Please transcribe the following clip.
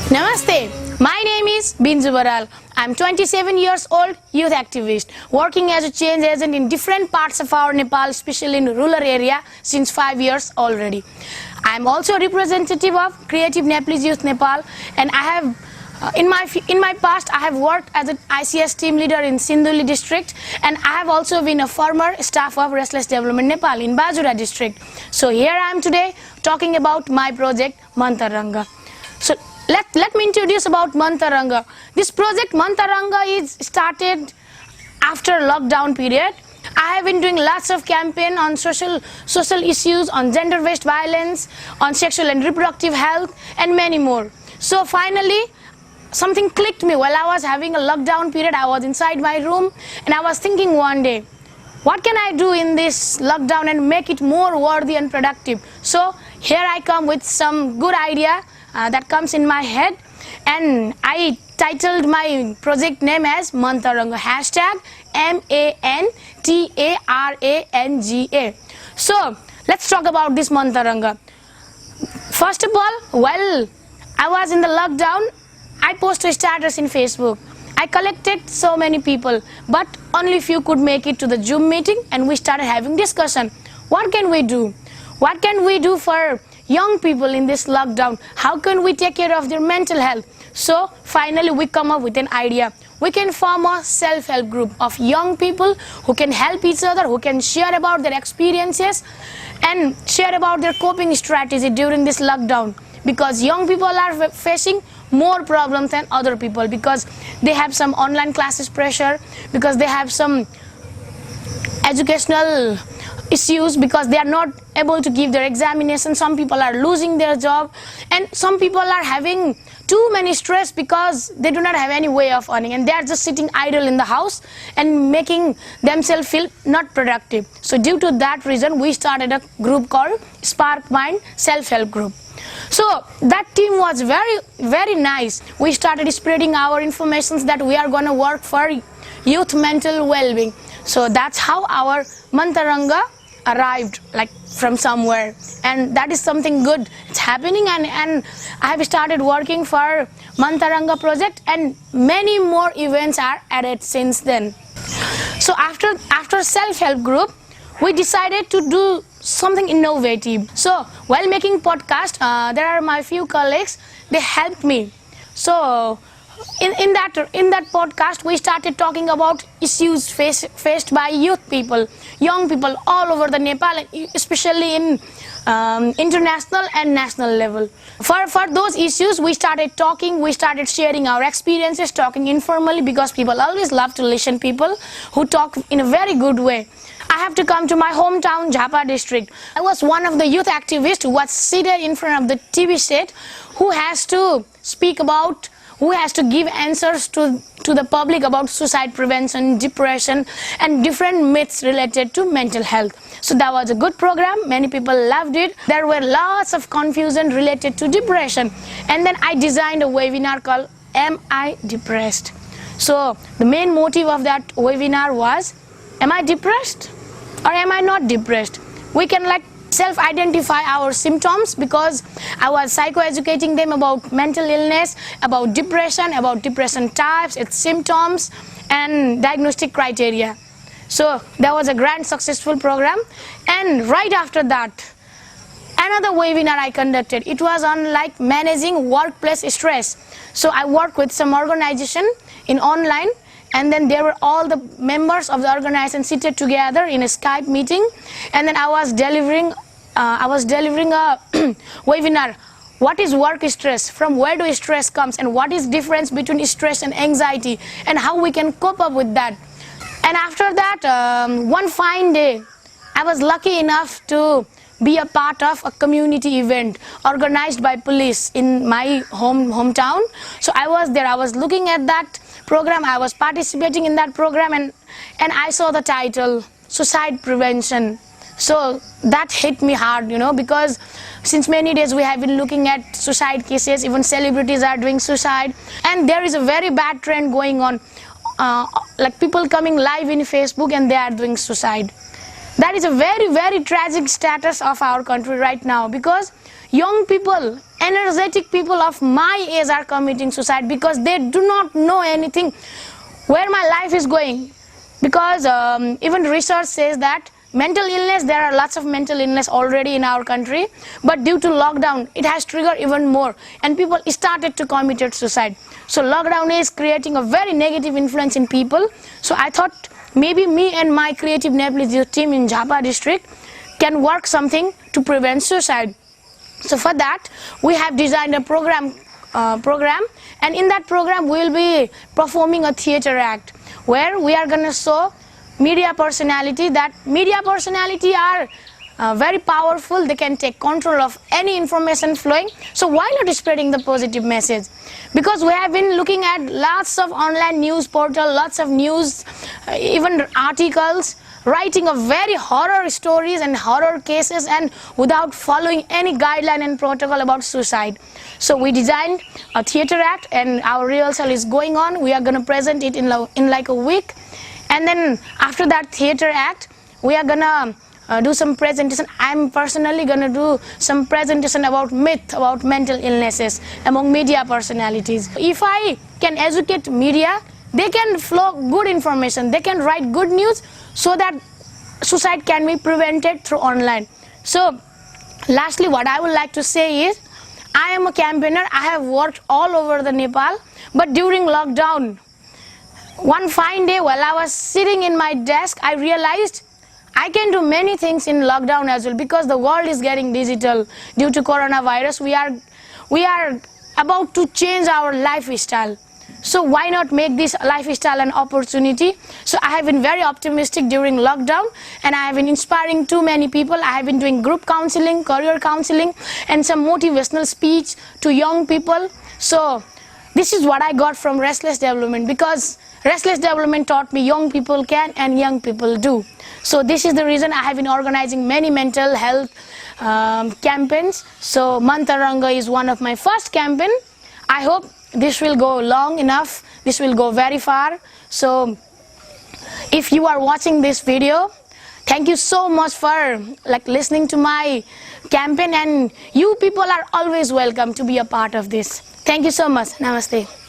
Namaste. My name is Binzu Baral. I'm 27 years old, youth activist, working as a change agent in different parts of our Nepal, especially in rural area, since 5 years already. I'm also a representative of Creative Nepalese Youth Nepal, and I have in my past I have worked as an ICS team leader in Sindhuli district, and I have also been a former staff of Restless Development Nepal in Bajura district. So here I am today talking about my project Mantaranga. So let me introduce about Mantaranga. This project Mantaranga is started after lockdown period. I have been doing lots of campaign on social issues, on gender-based violence, on sexual and reproductive health, and many more. So finally, something clicked me while I was having a lockdown period. I was inside my room and I was thinking one day, what can I do in this lockdown and make it more worthy and productive? So here I come with some good idea that comes in my head, and I titled my project name as Mantaranga, hashtag MANTARANGA. So let's talk about this Mantaranga. First of all, while I was in the lockdown, I posted status in Facebook. I collected so many people, but only few could make it to the Zoom meeting, and we started having discussion. What can we do? What can we do for young people in this lockdown? How can we take care of their mental health? So finally we come up with an idea. We can form a self-help group of young people who can help each other, who can share about their experiences and share about their coping strategy during this lockdown. Because young people are facing more problems than other people, because they have some online classes pressure, because they have some educational issues, because they are not able to give their examination. Some people are losing their job, and some people are having too many stress because they do not have any way of earning, and they are just sitting idle in the house and making themselves feel not productive. So due to that reason, we started a group called Spark Mind Self-Help Group. So that team was very nice. We started spreading our information that we are going to work for youth mental well-being. So that's how our Mantaranga arrived, like from somewhere, and that is something good. It's happening, and I have started working for Mantaranga project, and many more events are added since then. So after self-help group, we decided to do something innovative. So while making podcast, there are my few colleagues, they helped me. So in that podcast, we started talking about issues faced by youth people, young people all over the Nepal, especially in international and national level. For those issues, we started talking, we started sharing our experiences, talking informally, because people always love to listen people who talk in a very good way. I have to come to my hometown, Jhapa district. I was one of the youth activists who was seated in front of the TV set, who has to speak about, who has to give answers to the public about suicide prevention, depression, and different myths related to mental health. So that was a good program. Many people loved it. There were lots of confusion related to depression. And then I designed a webinar called Am I Depressed? So the main motive of that webinar was, am I depressed or am I not depressed? We can self-identify our symptoms, because I was psychoeducating them about mental illness, about depression types, its symptoms, and diagnostic criteria. So that was a grand successful program. And right after that, another webinar I conducted. It was on managing workplace stress. So I worked with some organization in online, and then there were all the members of the organization seated together in a Skype meeting, and then I was delivering a webinar. What is work stress? From where do stress comes, and what is difference between stress and anxiety, and how we can cope up with that? And after that, one fine day, I was lucky enough to be a part of a community event organized by police in my hometown. So I was there. I was looking at that program. I was participating in that program, and I saw the title Suicide Prevention. So that hit me hard, because since many days we have been looking at suicide cases. Even celebrities are doing suicide, and there is a very bad trend going on, like people coming live in Facebook and they are doing suicide. That is a very, very tragic status of our country right now, because young people, energetic people of my age are committing suicide because they do not know anything where my life is going. Because even research says that mental illness, there are lots of mental illness already in our country, but due to lockdown it has triggered even more and people started to commit suicide. So lockdown is creating a very negative influence in people. So I thought maybe me and my creative Nepalese team in Jhapa district can work something to prevent suicide. So for that we have designed a program, and in that program we will be performing a theater act where we are going to show media personality, that media personality are very powerful. They can take control of any information flowing. So why not spreading the positive message? Because we have been looking at lots of online news portal, lots of news, even articles, writing of very horror stories and horror cases, and without following any guideline and protocol about suicide. So we designed a theater act and our rehearsal is going on. We are going to present it in like a week. And then after that theater act, we are gonna do some presentation. I'm personally gonna do some presentation about myth about mental illnesses among media personalities. If I can educate media, they can flow good information, they can write good news so that suicide can be prevented through online. So lastly, what I would like to say is, I am a campaigner. I have worked all over the Nepal, but during lockdown, one fine day while I was sitting in my desk, I realized I can do many things in lockdown as well, because the world is getting digital due to coronavirus. We are about to change our lifestyle. So why not make this lifestyle an opportunity? So I have been very optimistic during lockdown, and I have been inspiring too many people. I have been doing group counseling, career counseling, and some motivational speech to young people. So this is what I got from Restless Development, because Restless Development taught me young people can and young people do. So this is the reason I have been organizing many mental health campaigns. So Mantaranga is one of my first campaign. I hope this will go long enough. This will go very far. So if you are watching this video, thank you so much for listening to my campaign, and you people are always welcome to be a part of this. Thank you so much. Namaste.